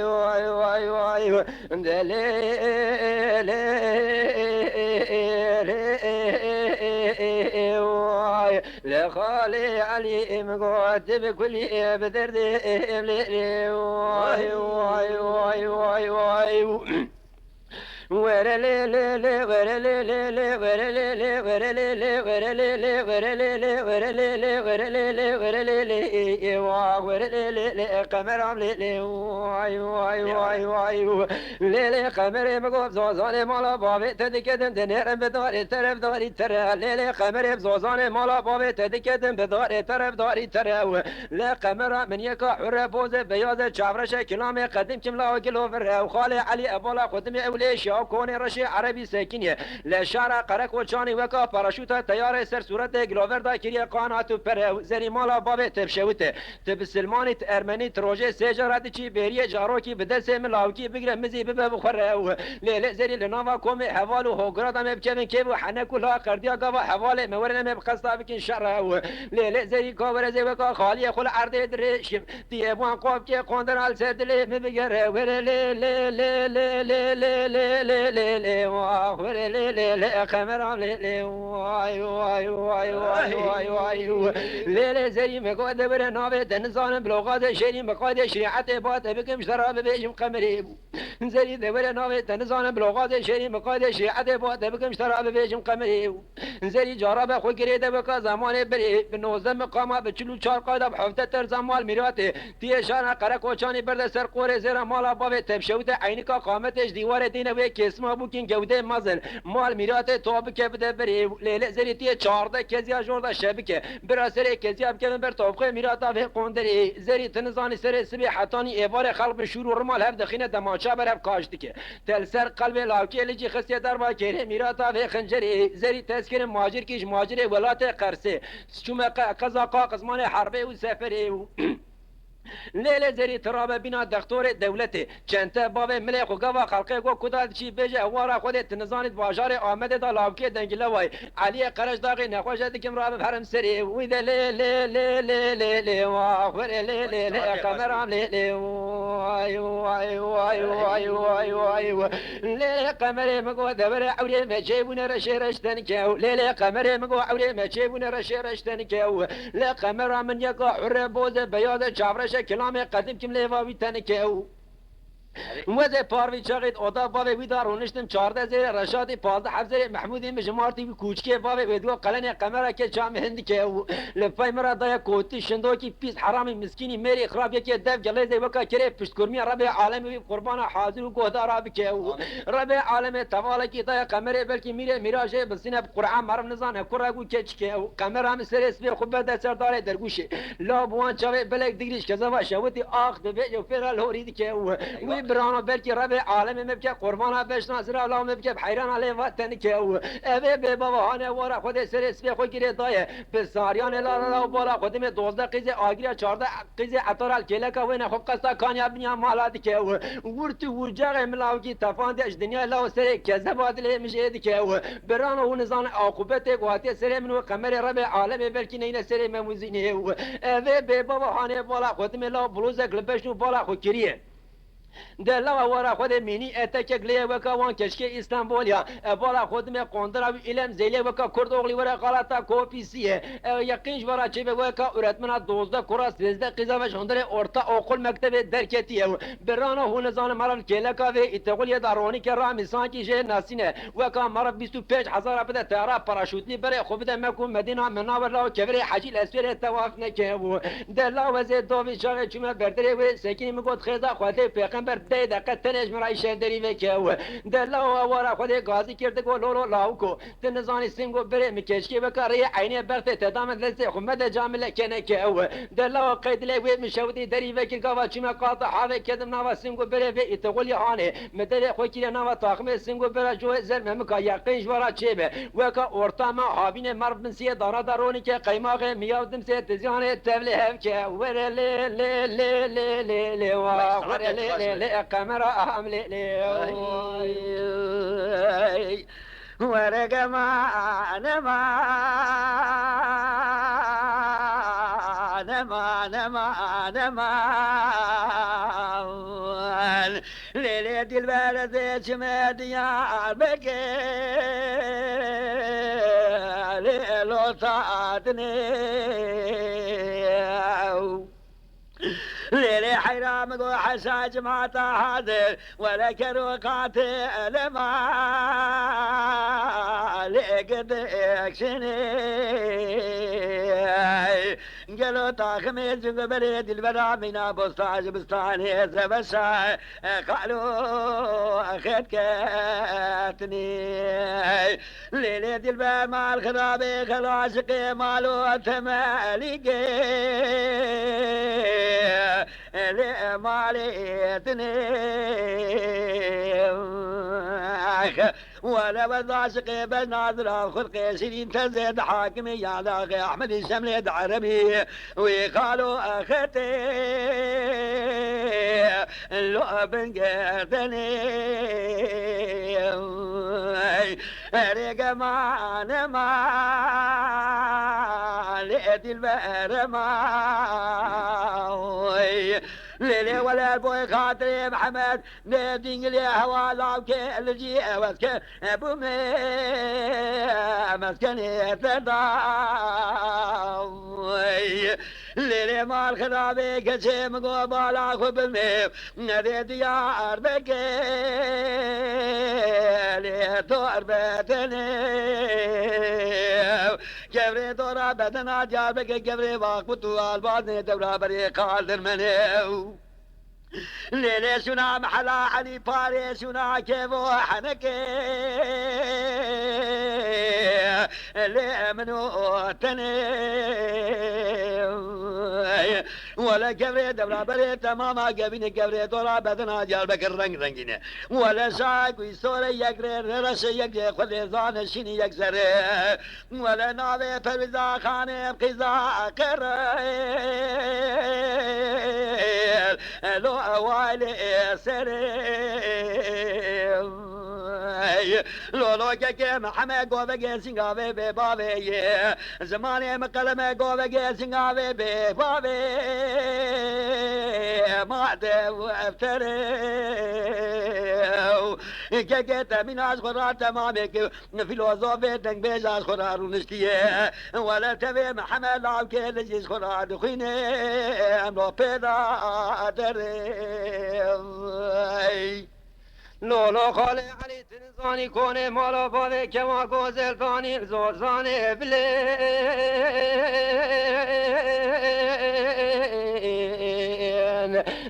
واي واي واي لخالي علي مقعد بكل بدردي واي واي واي واي واي قمر مقوب زوزان مالا بابي تدكتن دنيرن بداري طرف داري ترى ليلي قمر بزوزان مالا بابي تدكتن بداري طرف داري ترى لا قمر من يكا حر بوز بياض شعبرش كلام قديم كملا وكيلو فر وخالي علي ابولا قدمي اوليش كوني رشي عربي ساكنية لشارع قرق وشاني وكا باراشوتا تيار سر صورت گلوور دا كريا قاناتو پر زري مالا بابي تبشوته تب سلماني ارمني تروجي سجارات چي بيريه جاروكي بدس ملاوكي بگره مزي بب بخره ليله زري لناوا كوم حوالو هوغرادا مبچن كيبو حنكو لا قرديا قوا حواله مورن مبقصا بكن شر ليله زري كوبر زي وكا خالي خل عرض درش تي ابوان قوب كي قندرال سدلي مبگره ولي لي لي لي لي لي لي لي واخر لي لي لي خمر لي واي واي واي واي واي واي لي زي ما قد بر نوبه دنزان بلوغات شيرين بقاد شريعه بات بكم شراب بيجم قمري زي دبر نوبه دنزان بلوغات شيرين بقاد شريعه بات بكم شراب بيجم قمري زي جرب خو گريده بك زمان بري بنوزم مقام بچلو 4 قاده بحفته تر زمان ميرات تي شان قره کوچاني برد سر قوره زرا مالا باب تبشوت عينك قامتش دیوار دینه و کسما بوکین گوده مازن مال میرات توب که بده بری لیله زریتی 14 کزیا جوردا شبکه براسر کزیا بکن بر توبخه میرات و قندری زری تنزانی سر سبی حتانی ایوار خلق شروع رمال هف دخینه دماچا بر هف کاشتکه تل سر قلب لاکی لجی خسیه در با کره میرات و خنجری زری تذکر ماجر کیش ماجر ولات قرسه چوم قزا قزمان حربه و سفره لیله زری ترابه بینا دکتور دولته چنت باب ملک و گوا خلقه گو کداد چی بجه وارا خودت نزانید باجار آمده دا لاوکی دنگله وای علی قرش داغی نخوش دکم راب هرم سری ویده لیله لیله لیله واخر لیله لیله قمرام لیله وای وای وای وای وای وای لیله قمر مگو دبر عوری مجیبون رشی رشتن کیو لیله قمر مگو عوری مجیبون رشی رشتن کیو لا قمر من یکا حر بوز بیاد چابرش کلام قدیم کم لیواوی تنکه او وزه پاروی چاقید اودا باوی ویدار هونشتم 14 زیر رشاد 15 حفظه محمودی مجمارتی بی کوچکه باوی ویدو قلن قمره که جام هند که او لفای مرا دایا کوتی شندو کی پیس حرام مسکینی میری خراب یکی دف جلیزه وکا کره پشت کرمی رب عالمی قربان حاضر و گهدار رب که او رب عالم توالا کی دایا قمره بلکی میره میراجه بسینه قرآن مرم نزانه کرگو کچ که او قمره هم سرس به خوب ده سردار درگوشه لا بوان چاوی بلک دیگریش که زوا شوتی آخ به جو فرال هورید که او وی برانا بلکی رب عالم مبکه قربان بشنا سر الله مبکه حیران علی وطن که او اوه به بابا هانه وارا خود سرس به خود گیره دایه به ساریان لا بالا خودم 12 قیز آگریا 14 قیز اتارال کلکا و نه خب قصا کامیاب نیا مالات که او ورت ورجاق ملاو کی تفاند اش دنیا لا سر کذبات له میشه که او برانا و نزان عاقبت قوات سر من و قمر رب عالم بلکی نه سر مموزینه او اوه به بابا هانه بالا خودم لا بلوزک لبشنو بالا خو کریه دلوا ورا خود مینی اتک لیه وکا وان کشکی استانبولیا بالا خود می قندرا علم زیله وکا کرد اوغلی ورا غلطا کوپیسیه یقینش ورا چه به وکا ارتمنا 12 کراس 13 قزا و شندر اورتا اوقل مکتب درکتیه برانا هو نزان مرال کلکا و اتقول دارونی که را میسان کی شه ناسینه وکا مر 25000 بده تارا پاراشوتلی بره خوب ده مکو مدینه مناور لا کبر حجی الاسفر تواف نکه دلا وز دو بیچاره چما بردره و سکینی میگوت خدا خواته پیغمبر ده دقیقه تنش مرای شهرداری وکه دلا وارا خود گازی کرده گو لولو لاوکو تنزانی سینگو بره میکشکی وکاری عینه برت تدام لسه خمد جامله کنه که او دلا قید له و مشودی دری وکر گاوا چما قاطع حاوه کدم نوا سینگو بره و اتقول هانه مدل خو کی نوا تاخم سینگو بره جو زر ممکا یقینش ورا چه وکا اورتا ما حابین مرد من سی دارا دارونی که قیماق میادم سی تزیان تبله هم که ور ل ل ل ل ل ل ور ل ل قمر عامل ل ورق ما نما نما نما نما ليلة البلد شمال ديار بكي ليلو صادني ليلي حرام قو حساج ما تحاضر ولا كرو قاتل ما لقد اكشني قالوا طاخمي زنق بريد البرا من ابو صاج بستاني زبشا قالوا اخذ كاتني ليلة الباب مع الخرابي خلاشقي مالو تماليقي لماليتني ولا بضاشق بناظر خلقي سنين تزيد حاكمي يا لاغي احمد الشمليد عربي ويقالوا اختي لو بنقدني ريق ما نما لقيت البئر ما ليلي ولا البوي خاطري محمد نادين لي هوا لاوكي الجي واسك ابو مي مسكني تداوي ليلي مال خرابي كشي مقو بالا خب المي نادي ديار بكي لي دور بتني كبري دورا بدنا جار بكي كبري واقبطو الباطني دورا بري قادر منيو ليلي سنا محلا علي باري سنا كيفو حنكي لي منو تني ولا كبري دبرا بري تماما قبيني كبري دورا بدنا جال بكر رنگ رنگينه ولا شاك ويسوري يقري رش يقري خذ زان شيني يكسر ولا ناوي فروزا خاني بقزا قرر لو اوالي سري لولو که محمد گوه سنگاوه به باوه زمانه مقلمه گوه سنگاوه به باوه ماده و افتره که تمین از خورا تمامه که فیلوزوفه دنگ بیز از خورا رونشتیه ولا تبه محمد لعب که لجیز خورا دخینه امرو پیدا داره لولو خاله علی تنزانی کنه مالا باده که ما گوزل تانی زورزانه بلین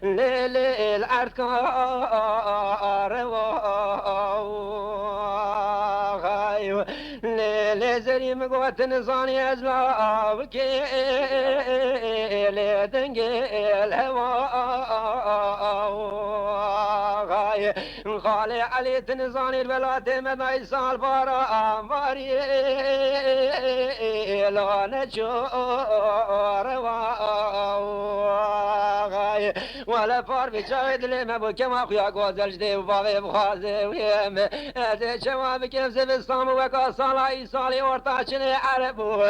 لیلی الارکار و لیلی زری مگو تنزانی از لاب که لیدنگی الهوا خاله علی تنزانی الولاد مدعی سال بارا آماری لانه چور ولا فار بجاید لما بو کما خویا گوزلش دی و باوی بخوازه ویم از جواب کم زبستان و وکا سالای سالی ارتاشن عربو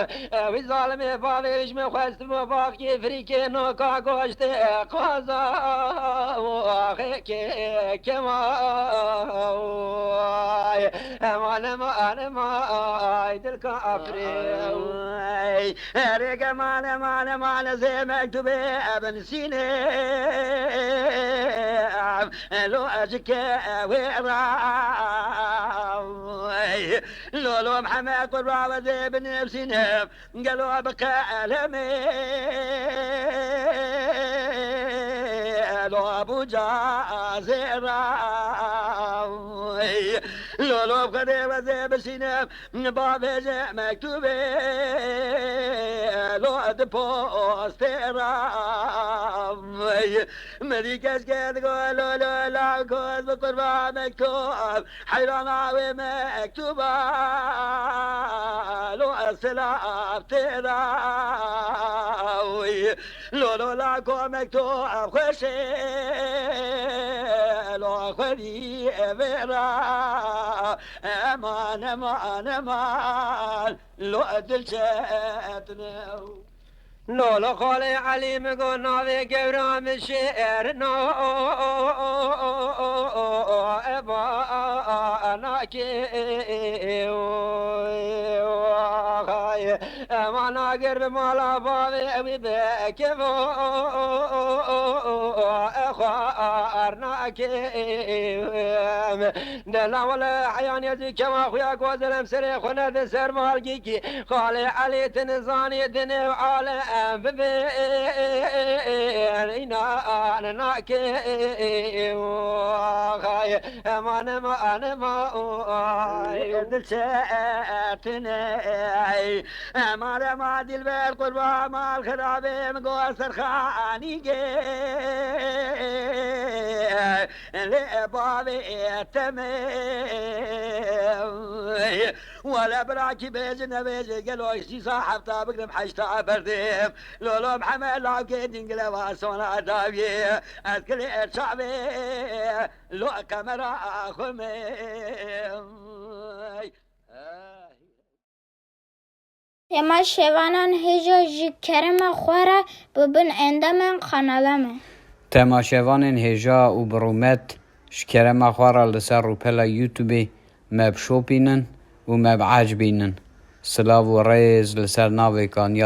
وی ظالم باوی ویشم خواست و باقی فریک نوکا گوشت قازا و آخه که کما امان دل کا افری ریگ مان زی مکتوبه ابن سینه لو أجك وراي لولو محمد قربا وذي بنفسي نف قالوا بقى ألمي لو أبو جازيرا لولو بقى وذي بسينف بابي مكتوبي لو أدبوستيرا مديكس كده قولوا له لا كوز بقربا مكتوب حيران عوي مكتوبة لو السلام تراوي لو لا كو مكتوب خشي لو خلي برا امان لو ادل شاتنو لولا خالي علي مقول ناوي قبرام الشعر نو ابا انا كي ما ناقر بمالا باوي ابي بكفو اخوارنا كي دلا ولا حيان يزي كما خويا قوزلم سري خونا ذي سر مالكي خالي علي تنزاني دني وعالي ببيرنا أنا ناكي ما يدل شاتني ما دل بالقربة ما الخرابي مقوى سرخاني لبابي تمي ولا براكي بيزن بيزن قالوا اشتي صاحبتا بقدم حشتا برديم لولو محمد لعب كيدين قلوا سونا دابي اذكر شعبي لو كاميرا خمي اما شوانان هجا جی کرم خوره ببین اندام خانالمه تماشاوان هجا و برومت شکرم خوره لسر رو پلا یوتیوبی مبشوپینن و مبعجبینن سلاو و ریز لسر ناوی کانیا